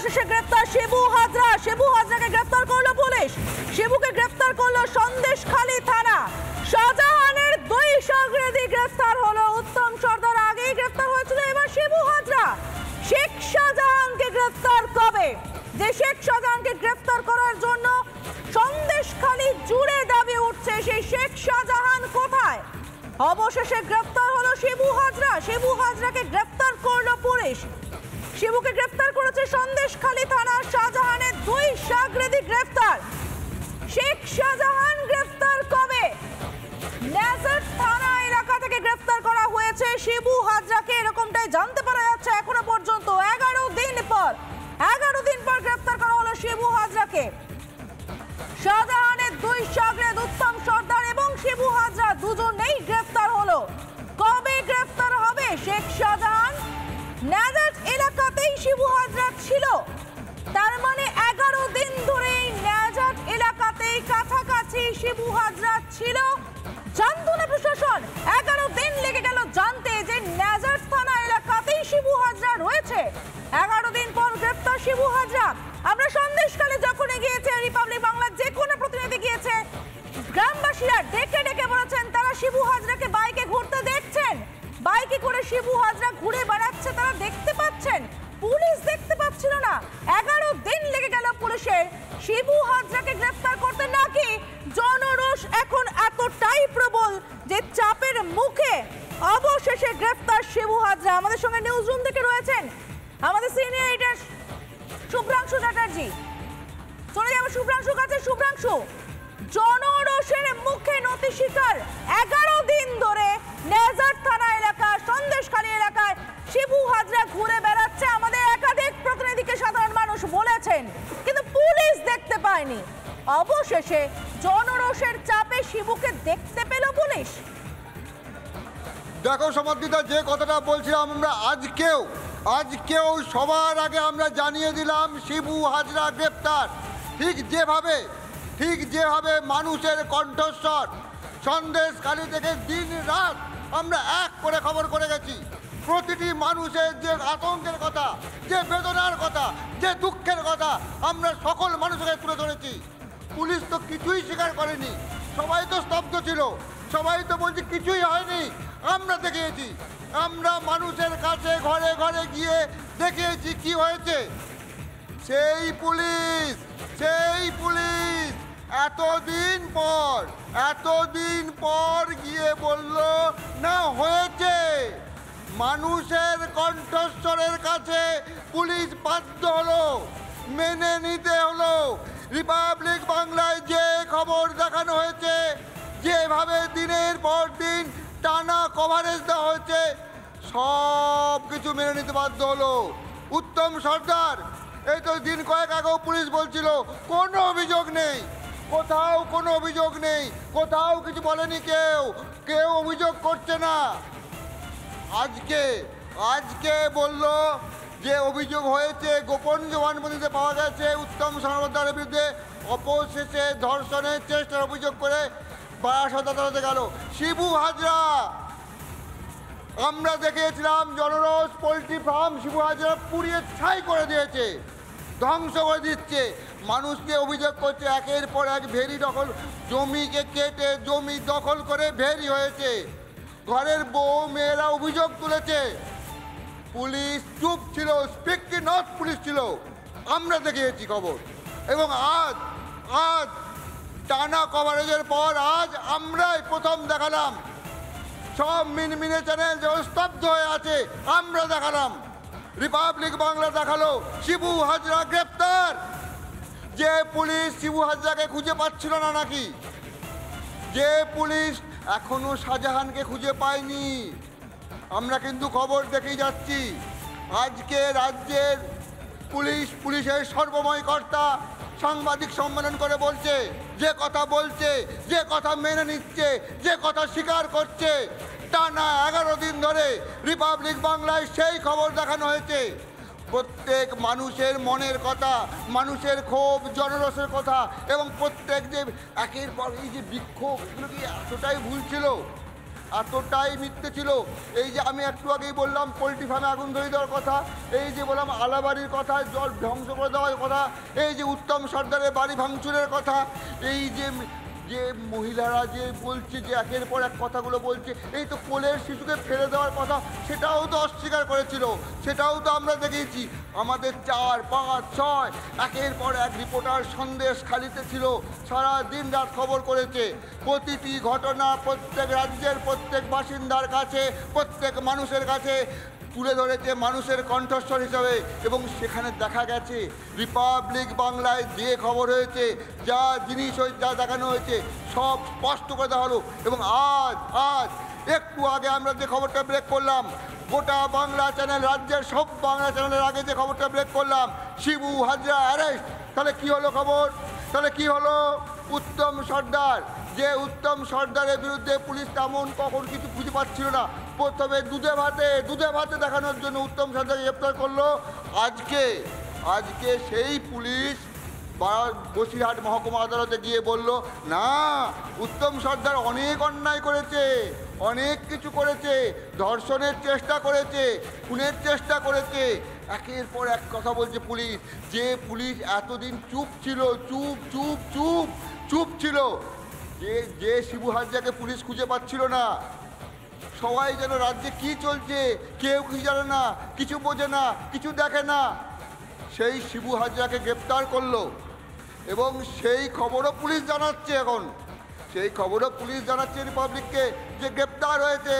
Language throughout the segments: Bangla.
অবশেষে গ্রেফতার শিবু হাজরা। শিবু হাজরাকে গ্রেফতার করলো পুলিশ। শিবুকে গ্রেফতার করলো সন্দেশখালী থানা। শাহজাহানের দুই সহযোগী গ্রেফতার হলো। উত্তম সর্দার আগেই গ্রেফতার হয়েছিল, এবার শিবু হাজরা। শেখ শাহজাহানকে গ্রেফতার কবে? যে শেখ শাহজাহানকে গ্রেফতার করার জন্য সন্দেশখালী জুড়ে দাবি উঠছে, সেই শেখ শাহজাহান কোথায়? অবশেষে গ্রেফতার হলো শিবু হাজরা। শিবু হাজরাকে গ্রেফতার করলো পুলিশ। শিবুকে গ্রেফতার করেছে সন্দেশখালী থানা। শাহজাহানের দুই সহযোগী গ্রেফতার। শেখ শাহজাহান গ্রেফতার কবে? নেজার থানা এলাকা থেকে গ্রেফতার করা হয়েছে শিবু হাজরাকে, এরকমটাই জানতে পারা যাচ্ছে এখনো পর্যন্ত। 11 দিন পর গ্রেফতার করা হলো শিবু হাজরাকে। শাহজাহানের দুই সহযোগী উত্তম সর্দার এবং শিবু হাজরা দুজনেই গ্রেফতার হলো। কবে গ্রেফতার হবে শেখ শাহজাহান? নেজার এলাকাতেই শিবু হাজরা ছিল, তার মানে 11 দিন ধরে নেজার এলাকাতেই কাছাকাছি শিবু হাজরা ছিল। জানতো না প্রশাসন? 11 দিন লেগে গেল জানতে যে নেজার থানা এলাকাতেই শিবু হাজরা রয়েছে। 11 দিন পর গ্রেফতার শিবু হাজরা। আমরা সন্দেশখালী যখন গিয়েছে, রিপাবলিক বাংলার যে কোনো প্রতিনিধি গিয়েছে, গ্রামবাসীরা ডেকে ডেকে বলেছেন তারা শিবু হাজরাকে বাইকে ঘুরতে দেখছেন। বাইকে করে শিবু হাজরা ঘুরে বেড়াচ্ছে, তারা দেখতে পাচ্ছেন, পুলিশ দেখতে পাচ্ছিল না। 11 দিন লেগে গেল পুলিশের শিবু হাজরাকে গ্রেফতার করতে। নাকি জনরোষ এখন এতটাই প্রবল যে চাপের মুখে অবশেষে গ্রেফতার শিবু হাজরা? আমাদের সঙ্গে নিউজ রুম থেকে রয়েছেন আমাদের সিনিয়র এডিটর শুভ্রাংশু চ্যাটার্জি। চলে যাবো শুভ্রাংশুর কাছে। শুভ্রাংশু, জনরোষের মুখে নতি স্বীকার। 11 দিন ধরে নেজার থানা এলাকা, সন্দেশখালী এলাকায় শিবু হাজরা ঘুরে বেড়াচ্ছে, আমাদের একাধিক প্রতিনিধিকে সাধারণ মানুষ বলেছেন, কিন্তু পুলিশ দেখতে পায়নি। অবশেষে জনরোষের চাপে শিবুকে দেখতে পেল পুলিশ। দেখো সমর্থিতা, যে কথাটা বলছিলাম আমরা আজকেও সবার আগে আমরা জানিয়ে দিলাম শিবু হাজরা গ্রেপ্তার। ঠিক যেভাবে মানুষের কণ্ঠস্বর সন্দেশখালী থেকে দিন রাত আমরা এক করে খবর করে গেছি। প্রতিটি মানুষের যে আতঙ্কের কথা, যে বেদনার কথা, যে দুঃখের কথা আমরা সকল মানুষকে তুলে ধরেছি। পুলিশ তো কিছুই স্বীকার করেনি, সবাই তো স্তব্ধ ছিল, সবাই তো বলছে কিছুই হয়নি। আমরা দেখিয়েছি, আমরা মানুষের কাছে ঘরে ঘরে গিয়ে দেখিয়েছি কি হয়েছে। সেই পুলিশ এতদিন পর গিয়ে বলল না হয়েছে। মানুষের কণ্ঠস্বরের কাছে পুলিশ বাধ্য হলো, মেনে নিতে হলো। রিপাবলিক বাংলায় যে খবর দেখানো হয়েছে, যেভাবে দিনের পর দিন টানা কভারেজ দেওয়া হয়েছে, সব কিছু মেনে নিতে বাধ্য হলো। উত্তম সর্দার, এই তো দিন কয়েক আগেও পুলিশ বলছিল কোনো অভিযোগ নেই, কোথাও কোনো অভিযোগ নেই, কোথাও কিছু বলেনি, কেউ অভিযোগ করছে না। আজকে বলল যে অভিযোগ হয়েছে, গোপন জবানবন্দিতে পাওয়া গেছে উত্তম সর্দারের বিরুদ্ধে অপশেষে ধর্ষণের চেষ্টার অভিযোগ করে বারাসত আদালতে গেল। শিবু হাজরা, আমরা দেখেছিলাম জনরোষ, পোলট্রি ফার্ম শিবু হাজরা পুড়িয়ে ছাই করে দিয়েছে, ধ্বংস করে দিচ্ছে। মানুষকে অভিযোগ করছে একের পর এক ভেরি দখল, জমিকে কেটে জমি দখল করে ভেরি হয়েছে। ঘরের বউ মেয়েরা অভিযোগ তুলেছে, পুলিশ চুপ ছিল, স্পিক নট পুলিশ ছিল। আমরা দেখিয়েছি খবর, এবং আজ টানা কভারেজের পর আজ আমরাই প্রথম দেখালাম। সব মিনমিনে চ্যানেল যে স্তব্ধ হয়ে আছে, আমরা দেখালাম, রিপাবলিক বাংলা দেখালো শিবু হাজরা গ্রেপ্তার। যে পুলিশ শিবু হাজরাকে খুঁজে পাচ্ছিল না, নাকি যে পুলিশ এখনো শাহজাহানকে খুঁজে পায়নি, আমরা কিন্তু খবর দেখেই যাচ্ছি। আজকে রাজ্যের পুলিশের সর্বময় কর্তা সাংবাদিক সম্মেলন করে বলছে, যে কথা বলছে, যে কথা মেনে নিচ্ছে, যে কথা স্বীকার করছে, টানা 11 দিন ধরে রিপাবলিক বাংলায় সেই খবর দেখানো হয়েছে। প্রত্যেক মানুষের মনের কথা, মানুষের ক্ষোভ, জনরসের কথা, এবং প্রত্যেক যে একের পর এই যে বিক্ষোভ, এগুলো কি এতটাই ভুল ছিল? এতটাই মিথ্যে ছিল। এই যে আমি একটু আগেই বললাম পোলট্রি ফার্মে আগুন ধরে দেওয়ার কথা, এই যে বললাম আলাবাড়ির কথা, জল ধ্বংস করে দেওয়ার কথা, এই যে উত্তম সর্দারের বাড়ি ভাঙচুরের কথা, এই যে মহিলারা যে বলছে যে একের পর এক কথাগুলো বলছে, এই তো কোলের শিশুকে ফেলে দেওয়ার কথা, সেটাও তো অস্বীকার করেছিল, সেটাও তো আমরা দেখেছি। আমাদের 4, 5, 6 একের পর এক রিপোর্টার সন্দেশখালিতে ছিল, সারা দিন রাত খবর করেছে। প্রতিটি ঘটনা প্রত্যেক রাজ্যের প্রত্যেক বাসিন্দার কাছে, প্রত্যেক মানুষের কাছে তুলে ধরেছে মানুষের কণ্ঠস্বর হিসাবে। এবং সেখানে দেখা গেছে রিপাবলিক বাংলায় যে খবর হয়েছে, যা জিনিস যা দেখানো হয়েছে সব স্পষ্ট করে দেওয়া হলো। এবং আজ একটু আগে আমরা যে খবরটা ব্রেক করলাম, গোটা বাংলা চ্যানেল, রাজ্যের সব বাংলা চ্যানেলের আগে যে খবরটা ব্রেক করলাম, শিবু হাজরা অ্যারেস্ট। তাহলে কি হলো খবর? তাহলে কি হলো? উত্তম সর্দার, যে উত্তম সর্দারের বিরুদ্ধে পুলিশ তেমন কখন কিছু খুঁজে পাচ্ছিল না, প্রথমে দুধে ভাতে দেখানোর জন্য উত্তম সর্দারকে গ্রেপ্তার করলো। আজকে সেই পুলিশ বসিরহাট মহকুমা আদালতে গিয়ে বলল, না, উত্তম সর্দার অনেক অন্যায় করেছে, অনেক কিছু করেছে, ধর্ষণের চেষ্টা করেছে, খুনের চেষ্টা করেছে। একের পর এক কথা বলছে পুলিশ। যে পুলিশ এতদিন চুপ ছিল, চুপ ছিল, যে শিবু হাজরাকে পুলিশ খুঁজে পাচ্ছিল না, সবাই যেন রাজ্যে কি চলছে কেউ কি জানে না, কিছু বোঝে না, কিছু দেখে না, সেই শিবু হাজরাকে গ্রেপ্তার করলো। এবং সেই খবরও পুলিশ জানাচ্ছে, এখন সেই খবরও পুলিশ জানাচ্ছে রিপাবলিককে যে গ্রেপ্তার হয়েছে।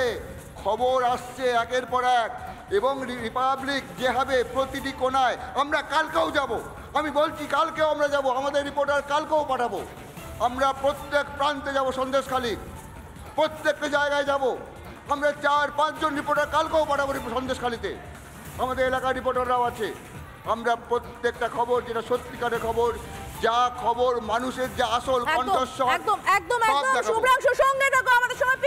খবর আসছে একের পর এক। এবং রিপাবলিক যেভাবে প্রতিটি কোণায়, আমরা কালকেও যাব, আমি বলছি কালকেও আমরা যাব, আমাদের রিপোর্টার কালকেও পাঠাবো, আমরা প্রত্যেক প্রান্তে যাব, সন্দেশখালী প্রত্যেকটা জায়গায় যাব, আমরা 4-5 জন রিপোর্টার কালকেও পাঠাবো সন্দেশখালীতে, আমাদের এলাকার রিপোর্টাররাও আছে। আমরা প্রত্যেকটা খবর, যেটা সত্যিকারের খবর, যা খবর মানুষের, যা আসল কণ্ঠস্বর, একদম শুভ্রাংশু, সঙ্গে থাকো, আমাদের সময়